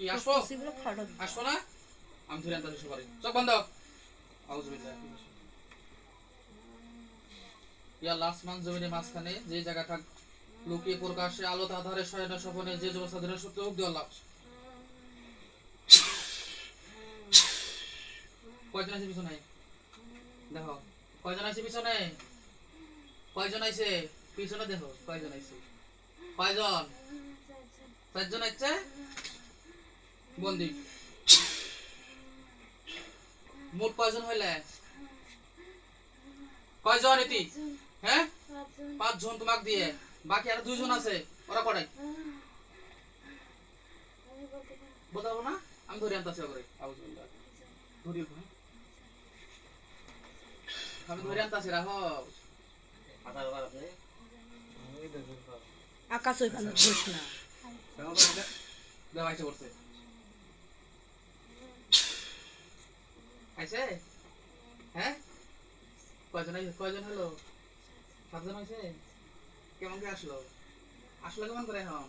কি আসবো আসবো না আমি ধরে আনতে শুরু করি চোখ বন্ধ আউযুবিল্লাহ ইয়া আল্লাহ আসমান জমিনের মাঝখানে যে জায়গাটা লুকিয়ে প্রকাশে আলো আধারে শয়না স্বপনে যে অবস্থা ধরে সত্য হোক দিও আল্লাহ কয়জন আছে পিছনে দেখো কয়জন আছে পিছনে কয়জন আছে পিছনে দেখো কয়জন আছে কয়জন চারজন আছে বন্দি মোট কয়জন হইলে কয়জন এটি হ্যাঁ পাঁচজন তোমাকে দিয়ে বাকি আর দুইজন আছে ওরা পড়াই বলতে পারবো না আমি ধরে আনতে করে আমি ধরে আনতে রাখো আকাশ ওইখানে ঘুষ না দেওয়াইছে করছে আইছে হ্যাঁ কয়জন হলো 7 জন হয়েছে কেমন করে আসলো কেমন করে এখন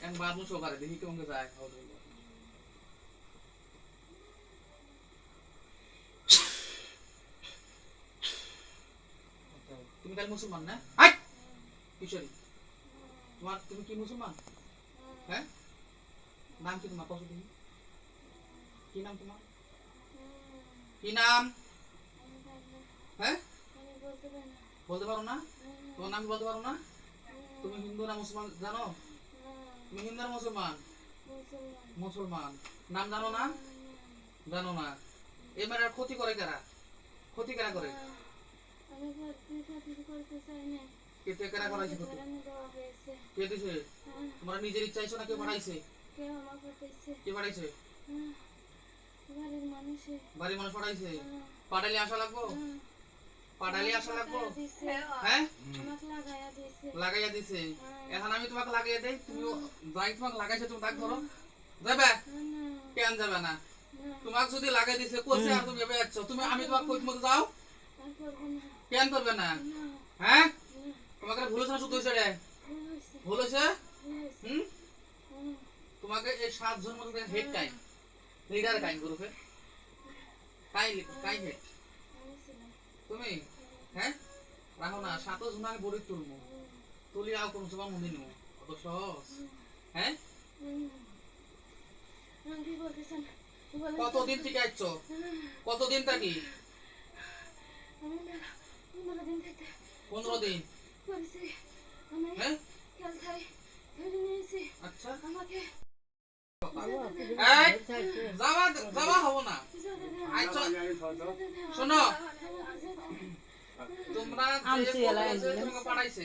এখন বাদ মুসো করে দেখি কেমন করে যায় তুমি কাল মুসলমান না কিশোরী তুমি কি মুসলমান হ্যাঁ নাম কি তোমার কত দিন কি নাম তোমার কি নাম হ্যাঁ বলতে পারো না তোমার নাম বলতে পারো না তুমি হিন্দু না মুসলমান জানো তুমি হিন্দু না মুসলমান মুসলমান নাম জানো না এই মেয়ের ক্ষতি করে কারা করে কেতে কারা করাইছে ক্ষতি কে দিছে তোমরা নিজের ইচ্ছা আইছো না কে পাঠাইছে কে পাঠাইছে বাড়ির মানুষ পাঠাইছে পাঠাইলে আসা লাগবো হ্যাঁ লাগাইয়া দিছে এখন আমি তোমাকে লাগাইয়া দেই তুমি যাই তোমাকে লাগাইছে তুমি তাক ধরো যাবে কেন যাবে না তোমাকে যদি লাগাই দিছে কোসে আর তুমি যাবে যাচ্ছ তুমি আমি তোমাকে কই মতো যাও কেন করবে না হ্যাঁ তোমাকে ভুল হচ্ছে না শুধু হয়েছে রে ভুল হয়েছে তোমাকে এই 7 জন মধ্যে হেড টাইম লিডার কাইন গ্রুপে কাই হেড তুমি হ্যাঁ রাখো না 7 জন আমি বড়ি তুলি আও কোন সবার মনে নিও অত সহজ হ্যাঁ কতদিন থেকে আইছো কতদিন থাকি 15 দিন হ্যাঁ আচ্ছা যাওয়া হবো না শোনো তোমরা পাঠাইছে